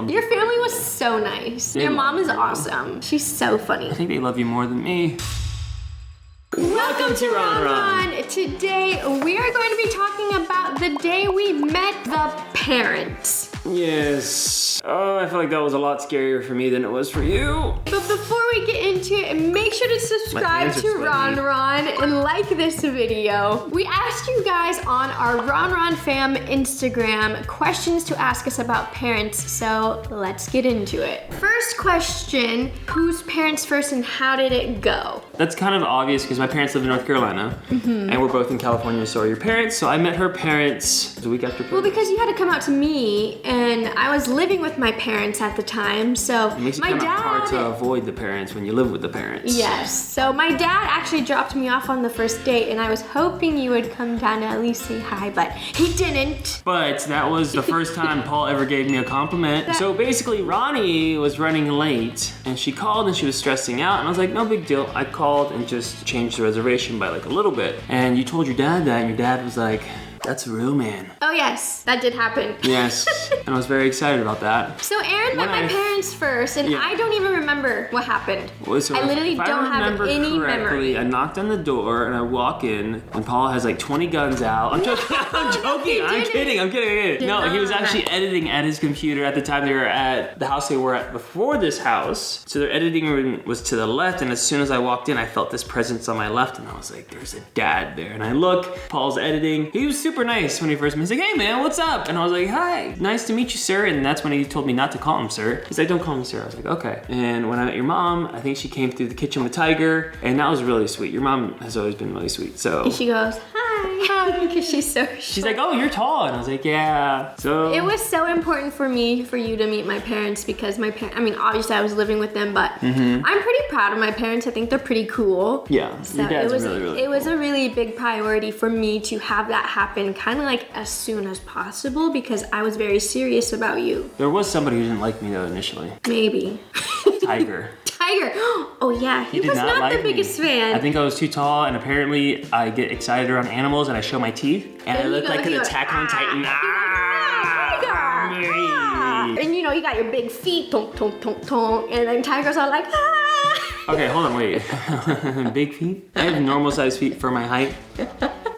Your family was so nice. Your mom is awesome. She's so funny. I think they love you more than me. Welcome to Ronron. Today we are going to be talking about the day we met the parents. Yes. Oh, I feel like that was a lot scarier for me than it was for you. But before we get into it, make sure to subscribe to Ronron and like this video. We asked you guys on our Ronron fam Instagram questions to ask us about parents, so let's get into it. First question, whose parents first and how did it go? That's kind of obvious because my parents live in North Carolina and we're both in California, so are your parents. So I met her parents the week after. Well, because you had to come out to me and I was living with my parents at the time, so it makes it my kind dad of hard to avoid the parents when you live with the parents. Yes, so my dad actually dropped me off on the first date and I was hoping you would come down to at least say hi, but he didn't. But that was the first time Paul ever gave me a compliment. So basically Ronnie was running late and she called and she was stressing out and I was like, no big deal. I called and just changed the reservation by like a little bit. And you told your dad that and your dad was like, that's a real man. Oh yes, that did happen. Yes, and I was very excited about that. So Aaron met my parents first, and I don't even remember what happened. Well, so I literally don't have any memory. I knocked on the door and I walk in, and Paul has like 20 guns out. I'm joking. I'm kidding. No, he was actually editing at his computer at the time. They were at the house they were at before this house. So their editing room was to the left, and as soon as I walked in, I felt this presence on my left, and I was like, there's a dad there. And I look, Paul's editing. He was super nice when he first met. He's like, hey man, what's up? And I was like, hi, nice to meet you, sir. And that's when he told me not to call him sir. He's like, don't call me sir. I was like, okay. And when I met your mom, I think she came through the kitchen with Tiger, and that was really sweet. Your mom has always been really sweet, so. And she goes, hi, because she's so short. She's like, oh, you're tall. And I was like, yeah. So. It was so important for me, for you to meet my parents, because my parents, I mean, obviously I was living with them, but I'm pretty proud of my parents. I think they're pretty cool. Yeah, so your dad's really it was a really big priority for me to have that happen kind of like as soon as possible because I was very serious about you. There was somebody who didn't like me though initially. Maybe. Tiger. Tiger. Oh yeah, he was not like the biggest fan. I think I was too tall, and apparently I get excited around animals and I show my teeth, and I look like an Attack on Titan. And you know, you got your big feet, tonk, tonk, tonk, tonk, and then Tiger's all like, ah. Okay, hold on, wait. Big feet? I have normal sized feet for my height.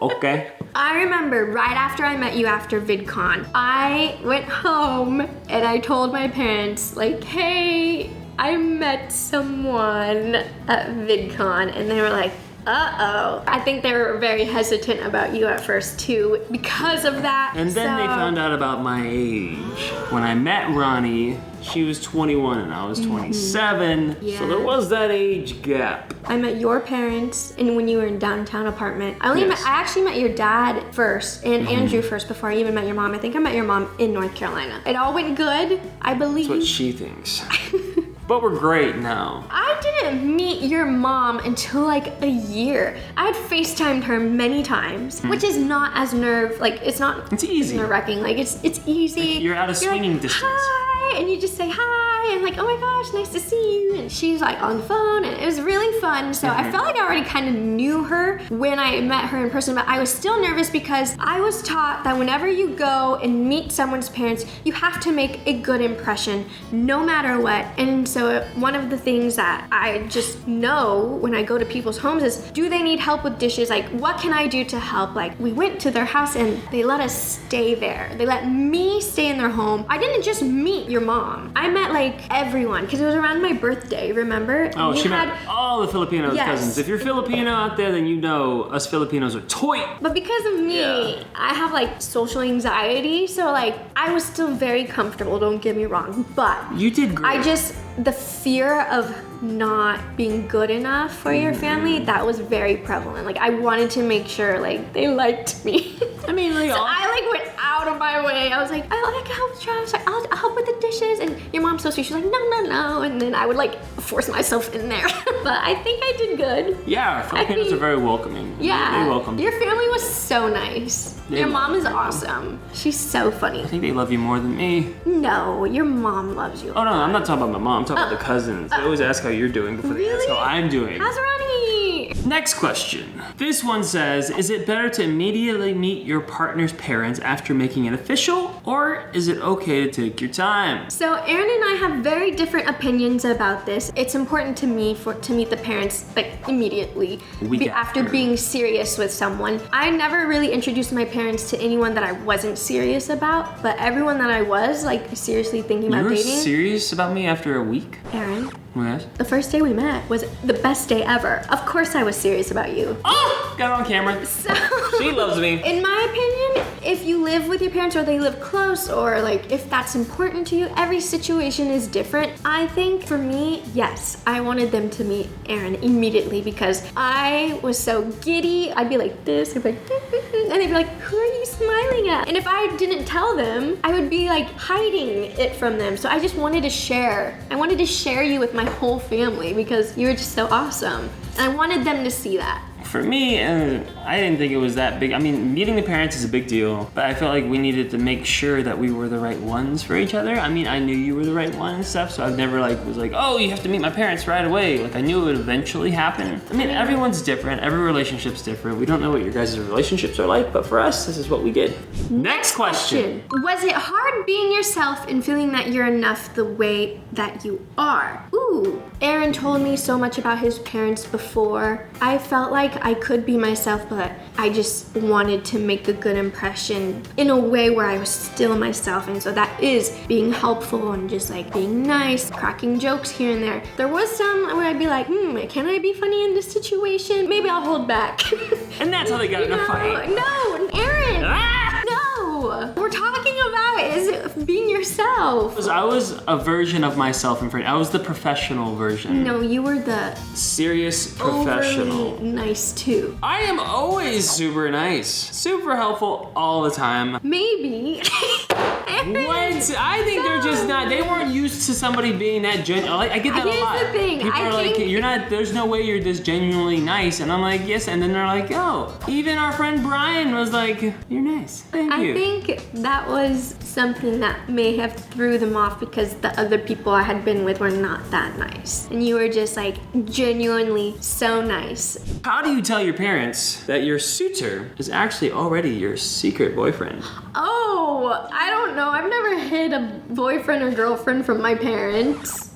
Okay. I remember right after I met you after VidCon, I went home and I told my parents, like, hey, I met someone at VidCon, and they were like, uh-oh. I think they were very hesitant about you at first too because of that. And then they found out about my age. When I met Ronnie, she was 21 and I was 27. Yeah. So there was that age gap. I met your parents and when you were in downtown apartment. I actually met your dad first and Andrew first before I even met your mom. I think I met your mom in North Carolina. It all went good, I believe. That's what she thinks. But we're great now. I didn't meet your mom until like a year. I had FaceTimed her many times, which is not as it's easy. Nerve-wracking. Like it's easy. Like you're out of swinging distance. Hi, and you just say hi, and like, oh my gosh, nice to see you. And she's like on the phone, and it was really fun. So I felt like I already kind of knew her when I met her in person, but I was still nervous because I was taught that whenever you go and meet someone's parents, you have to make a good impression, no matter what. And so one of the things that I just know when I go to people's homes is, do they need help with dishes? Like, what can I do to help? Like, we went to their house and they let us stay there. They let me stay in their home. I didn't just meet your mom. I met like everyone because it was around my birthday, remember? Oh, she met all the Filipino cousins. If you're Filipino out there, then you know us Filipinos are toy. But because of me, I have like social anxiety, so like I was still very comfortable, don't get me wrong, but you did great. The fear of not being good enough for your family, that was very prevalent. Like I wanted to make sure like they liked me. I mean, like, so I like went out of my way. I was like, I like help Travis. I'll help with the dishes. And your mom's so sweet. She's like, no. And then I would like force myself in there. But I think I did good. Yeah, Filipinos are very welcoming. Yeah, they welcome. Your family was so nice. Your mom is awesome. She's so funny. I think they love you more than me. No, your mom loves you. Oh no, I'm not talking about my mom. I'm talking about the cousins. They always ask how you're doing before they ask how I'm doing. How's Ronnie? Next question. This one says, is it better to immediately meet your partner's parents after making it official Or is it okay to take your time? So Aaron and I have very different opinions about this. It's important to me to meet the parents like immediately after being serious with someone. I never really introduced my parents to anyone that I wasn't serious about, but everyone that I was like seriously thinking about dating. You were serious about me after a week? Aaron. Yes? The first day we met was the best day ever. Of course I was serious about you. Oh! Got it on camera. So, she loves me. In my opinion, if you live with your parents or they live close or like if that's important to you, every situation is different. I think for me, yes, I wanted them to meet Aaron immediately because I was so giddy. I'd be like this, I'd be like, and they'd be like, who are you smiling at? And if I didn't tell them, I would be like hiding it from them. So I just wanted to share. I wanted to share you with my whole family because you were just so awesome. And I wanted them to see that. For me, I didn't think it was that big. I mean, meeting the parents is a big deal, but I felt like we needed to make sure that we were the right ones for each other. I mean, I knew you were the right one and stuff, so I've never was like, oh, you have to meet my parents right away. Like, I knew it would eventually happen. I mean, everyone's different. Every relationship's different. We don't know what your guys' relationships are like, but for us, this is what we did. Next question. Was it hard being yourself and feeling that you're enough the way that you are? Ooh, Aaron told me so much about his parents before. I felt like I could be myself, but I just wanted to make a good impression in a way where I was still myself. And so that is being helpful and just like being nice, cracking jokes here and there. There was some where I'd be like, can I be funny in this situation? Maybe I'll hold back. And that's how they got in a fight. No, Aaron! No! We're talking about is being yourself. I was a version of myself in front. I was the professional version. No, you were the serious professional. Overly nice too. I am always super nice, super helpful all the time. Maybe. What? I think they're just not. They weren't used to somebody being that genuine. Like, I get that a lot. Here's the thing. People are like, you're not. There's no way you're this genuinely nice. And I'm like, yes. And then they're like, oh. Even our friend Brian was like, you're nice. Thank you. I think that was something that may have threw them off because the other people I had been with were not that nice. And you were just like genuinely so nice. How do you tell your parents that your suitor is actually already your secret boyfriend? Oh, I don't know. I've never hid a boyfriend or girlfriend from my parents.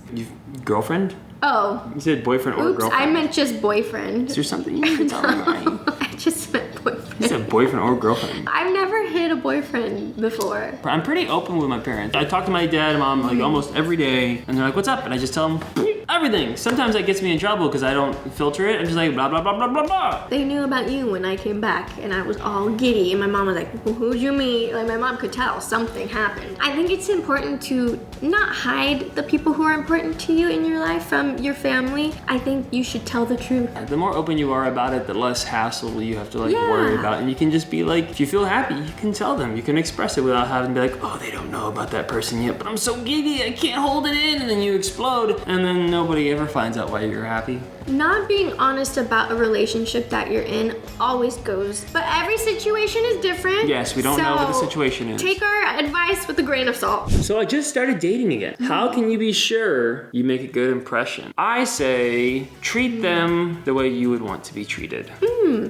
Girlfriend? Oh. You said boyfriend or girlfriend? I meant just boyfriend. Is there something you can tell me, Ryan? I just meant boyfriend. You said boyfriend or girlfriend. I've never hid a boyfriend before. I'm pretty open with my parents. I talk to my dad and mom like almost every day, and they're like, what's up? And I just tell them everything. Sometimes that gets me in trouble because I don't filter it. I'm just like, blah, blah, blah, blah, blah, blah. They knew about you when I came back, and I was all giddy, and my mom was like, well, who'd you meet? Like, my mom could tell something happened. I think it's important to not hide the people who are important to you in your life from your family. I think you should tell the truth. The more open you are about it, the less hassle you have to worry about. And you can just be like, if you feel happy, you can tell them. You can express it without having to be like, oh, they don't know about that person yet, but I'm so giddy, I can't hold it in. And then you explode, and then nobody ever finds out why you're happy. Not being honest about a relationship that you're in always goes, but every situation is different. Yes, we don't know what the situation is. Take our advice with a grain of salt. So I just started dating again. How can you be sure you make a good impression? I say treat them the way you would want to be treated.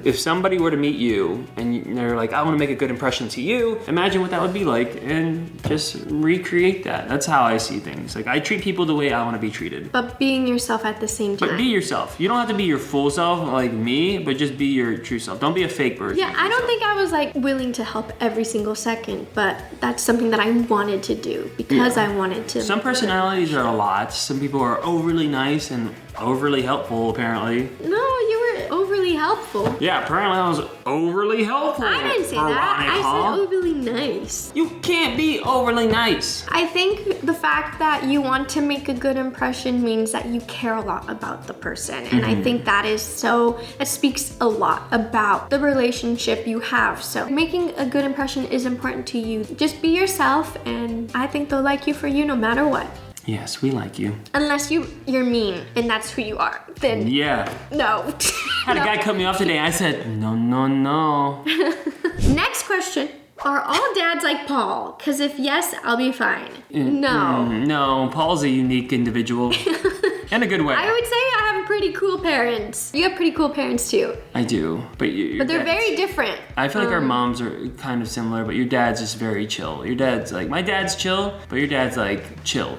If somebody were to meet you and they're like, I want to make a good impression to you, imagine what that would be like and just recreate that. That's how I see things. Like, I treat people the way I want to be treated. But being yourself at the same time. But be yourself. You don't have to be your full self like me, but just be your true self. Don't be a fake version. Yeah, I don't think I was like willing to help every single second, but that's something that I wanted to do because I wanted to. Some personalities are a lot. Some people are overly nice and overly helpful, apparently. No, you were overly helpful. Yeah, apparently I was overly helpful. I didn't say that. I said overly nice. You can't be overly nice. I think the fact that you want to make a good impression means that you care a lot about the person. And I think that speaks a lot about the relationship you have. So making a good impression is important to you. Just be yourself, and I think they'll like you for you no matter what. Yes, we like you. Unless you're mean and that's who you are. Then no. Had a guy cut me off today. I said, no. Next question. Are all dads like Paul? Because if yes, I'll be fine. No. No, Paul's a unique individual. In a good way. I would say I have have pretty cool parents. You have pretty cool parents too. I do, but they're very different. I feel like our moms are kind of similar, but your dad's just very chill. Your dad's like, my dad's chill, but your dad's like chill.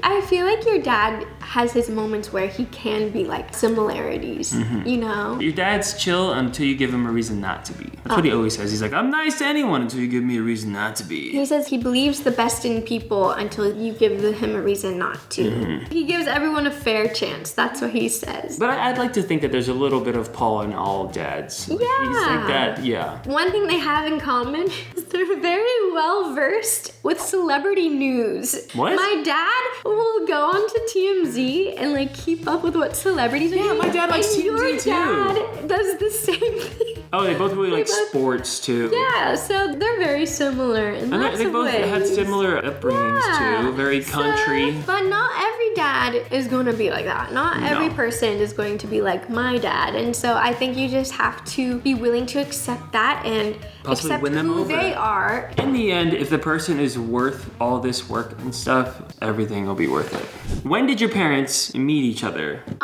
I feel like your dad has his moments where he can be like similarities, you know? Your dad's chill until you give him a reason not to be. That's what he always says. He's like, I'm nice to anyone until you give me a reason not to be. He says he believes the best in people until you give him a reason not to. He gives everyone a fair chance. That's what he says. But I'd like to think that there's a little bit of Paul in all dads. Yeah. He's like that, yeah. One thing they have in common is they're very well versed with celebrity news. What? My dad will go onto TMZ and like keep up with what celebrities are doing. my dad likes and TMZ too. Your dad does the same thing. Oh, they both really like sports too. Yeah, so they're very similar in lots They of both ways. had similar upbringings too. Very country. So, but not every dad is going to be like that. Not every person is going to be like my dad. And so I think you just have to be willing to accept that and Possibly accept win them who over. they are. In the end, if the person is worth all this work and stuff, everything will be worth it. When did your parents meet each other? You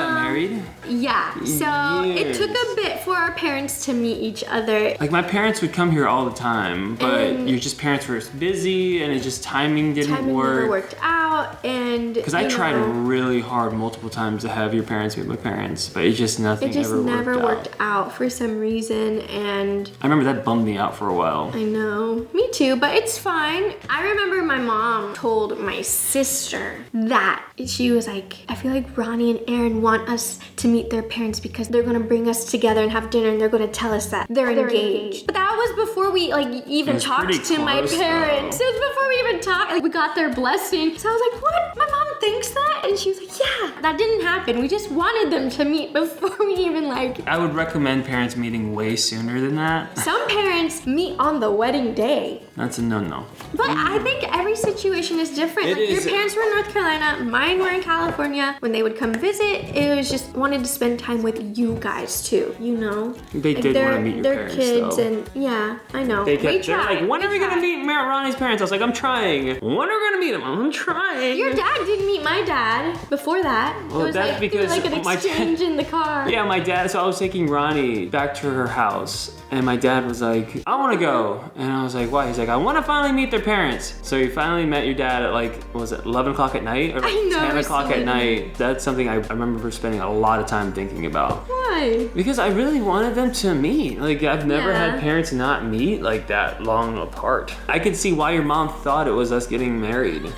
got married? Yeah. So it took Years. a bit for our parents to meet each other. Like my parents would come here all the time, but your just parents were busy and it just timing didn't Timing work. never worked out, and Because I tried really hard multiple times to have your parents meet my parents, but it just nothing it just ever never worked worked out for some reason, and I remember that bummed me out for a while. I know, me too, but it's fine. I remember my mom told my sister that she was like, I feel like Ronnie and Aaron want us to meet their parents because they're gonna bring us together and have dinner and they're gonna tell us that they're engaged. But that was before we like even talked to my close, parents. It was before we even talked. Like we got their blessing. So I was like, what? My mom thinks that? And she was like, yeah, that didn't happen. We just wanted them to meet before we even like. I would recommend parents meeting way sooner than that. Some parents meet on the wedding day. That's a no-no. But I think every situation is different. It Like is. your parents were in North Carolina, mine were in California. When they would come visit, it was just wanted to spend time with you guys too, you know? They Like, did want to meet your they're parents, kids though. and yeah, I know. They're We like, tried. when are we gonna meet Ronnie's parents? I was like, I'm trying. When are we gonna meet them? I'm trying. Your dad didn't meet my dad before that. Well, it was that's like, because it was like an my dad- exchange in the car. Yeah, my dad, so I was taking Ronnie back to her house, and my dad was like, I wanna go. And I was like, why? He's like, I wanna finally meet their parents. So he finally met your dad at like, what was it, 11 o'clock at night? Or like I know, 10 we're o'clock so at night. That's something I remember spending a lot of time thinking about. Why? Because I really wanted them to meet. Like, I've never Yeah. had parents not meet like that long apart. I could see why your mom thought it was us getting married.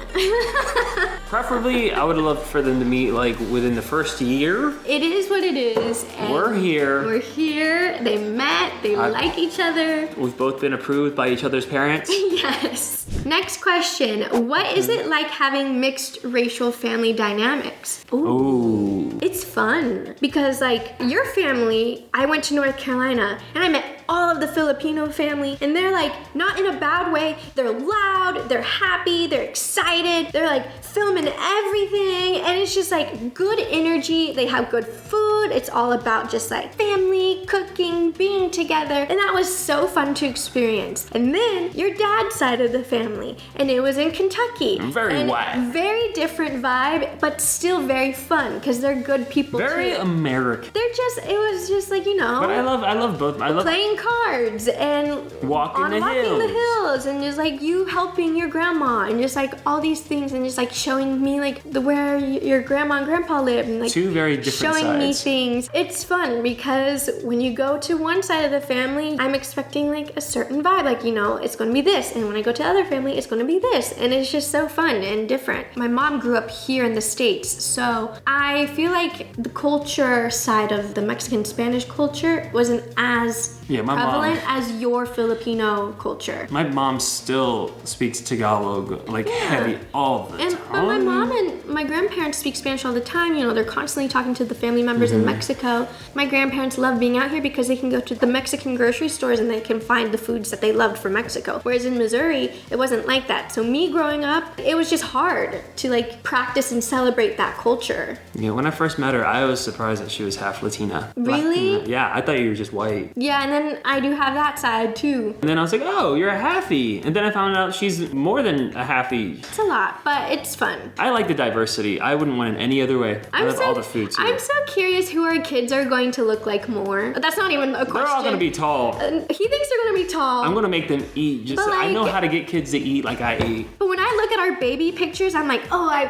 Preferably, I would have loved for them to meet like within the first year. It is what it is. And We're here. We're here. They met. They like each other. We've both been approved by each other's parents. Yes. Next question. What is it like having mixed racial family dynamics? Ooh. It's fun because like your family, I went to North Carolina and I met all of the Filipino family and they're like not in a bad way. They're loud, they're happy, they're excited. They're like filming everything and it's just like good energy. They have good food. It's all about just like family, cooking, being together. And that was so fun to experience. And then your dad's side of the family and it was in Kentucky. Very and white. Very different vibe, but still very fun because they're good people Very too. American. It was just like, you know. But I love both. I love playing cards and Walking the hills and just like you helping your grandma and just like all these things and just like showing me like where your grandma and grandpa live and like two very different showing me sides. things. It's fun because when you go to one side of the family, I'm expecting like a certain vibe, like, you know, it's gonna be this, and when I go to the other family, it's gonna be this, and it's just so fun and different. My mom grew up here in the States, so I feel like the culture side of the Mexican Spanish culture wasn't as Yeah, my prevalent mom. as your Filipino culture. My mom still speaks Tagalog like heavy all the time. But my mom and my grandparents speak Spanish all the time. You know, they're constantly talking to the family members in Mexico. My grandparents love being out here because they can go to the Mexican grocery stores and they can find the foods that they loved from Mexico. Whereas in Missouri, it wasn't like that. So me growing up, it was just hard to like practice and celebrate that culture. Yeah, when I first met her, I was surprised that she was half Latina. Really? Latina. Yeah, I thought you were just white. Yeah, and then I do have that side too. And then I was like, oh, you're a halfie. And then I found out she's more than a halfie. It's a lot, but it's fun. I like the diversity diversity. I wouldn't want it any other way. I love all the foods here. I'm so curious who our kids are going to look like more. But that's not even a question. They're all gonna be tall. He thinks they're gonna be tall. I'm gonna make them eat. Just I know how to get kids to eat like I eat. But when I look at our baby pictures, I'm like, oh, I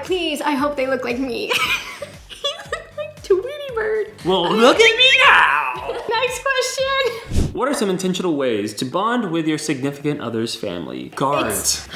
hope they look like me. He looked like Tweety Bird. Well, look at me now. Next question. What are some intentional ways to bond with your significant other's family? Cards.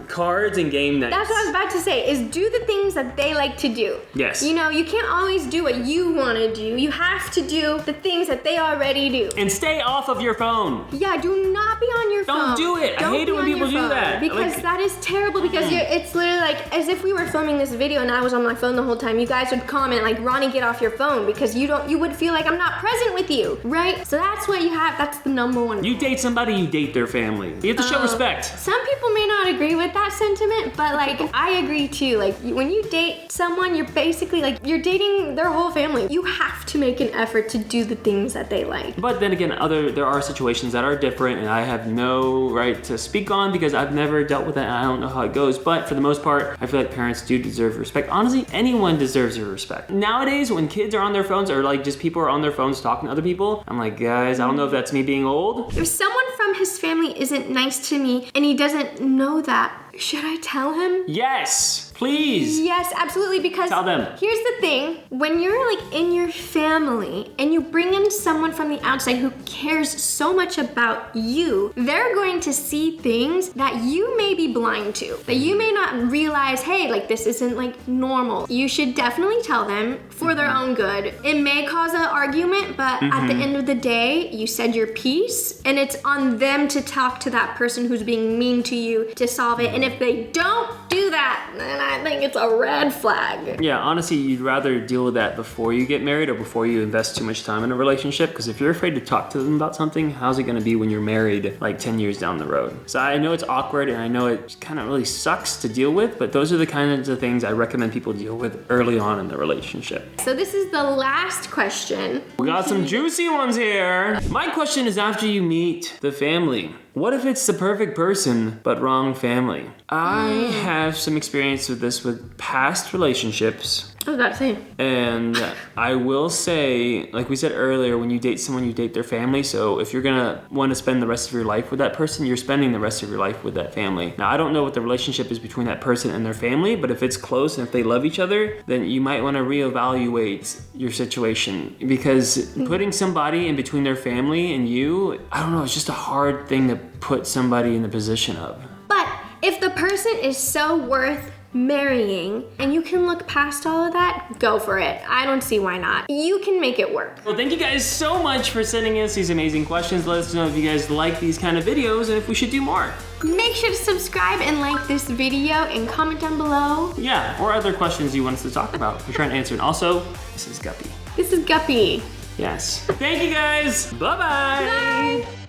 Cards and game nights. That's what I was about to say, is do the things that they like to do. Yes. You know, you can't always do what you want to do. You have to do the things that they already do. And stay off of your phone. Yeah, do not be on your phone. Don't do it. I hate it when people do that. Because that is terrible, because it's literally like as if we were filming this video and I was on my phone the whole time. You guys would comment like, Ronnie, get off your phone, because you would feel like I'm not present with you, right? So that's what you have. That's the number one. You date somebody, you date their family. You have to show respect. Some people may not agree with that sentiment, but like I agree too. Like when you date someone, you're basically like you're dating their whole family. You have to make an effort to do the things that they like. But then again, there are situations that are different, and I have no right to speak on because I've never dealt with it and I don't know how it goes. But for the most part, I feel like parents do deserve respect. Honestly, anyone deserves your respect. Nowadays, when kids are on their phones or like just people are on their phones talking to other people, I'm like, guys, I don't know if that's me being old. If someone from his family isn't nice to me and he doesn't know that, should I tell him? Yes, please. Yes, absolutely, because tell them. Here's the thing, when you're like in your family and you bring in someone from the outside who cares so much about you, they're going to see things that you may be blind to, that you may not realize, hey, like this isn't like normal. You should definitely tell them for their own good. It may cause an argument, but at the end of the day, you said your piece, and it's on them to talk to that person who's being mean to you to solve it. And if they don't do that, then I think it's a red flag. Yeah, honestly, you'd rather deal with that before you get married or before you invest too much time in a relationship, because if you're afraid to talk to them about something, how's it gonna be when you're married like 10 years down the road? So I know it's awkward and I know it kind of really sucks to deal with, but those are the kinds of things I recommend people deal with early on in the relationship. So this is the last question. We got some juicy ones here. My question is, after you meet the family, what if it's the perfect person, but wrong family? I have some experience with this with past relationships. I was about to say. And I will say, like we said earlier, when you date someone, you date their family. So if you're gonna want to spend the rest of your life with that person, you're spending the rest of your life with that family. Now, I don't know what the relationship is between that person and their family, but if it's close and if they love each other, then you might want to reevaluate your situation, because putting somebody in between their family and you, I don't know, it's just a hard thing to put somebody in the position of. But if the person is so worth marrying and you can look past all of that, go for it. I don't see why not. You can make it work. Well, thank you guys so much for sending us these amazing questions. Let us know if you guys like these kind of videos and if we should do more. Make sure to subscribe and like this video and comment down below. Yeah, or other questions you want us to talk about. We're trying to answer. And also, this is Guppy. This is Guppy. Yes. Thank you guys. Bye-bye. Bye.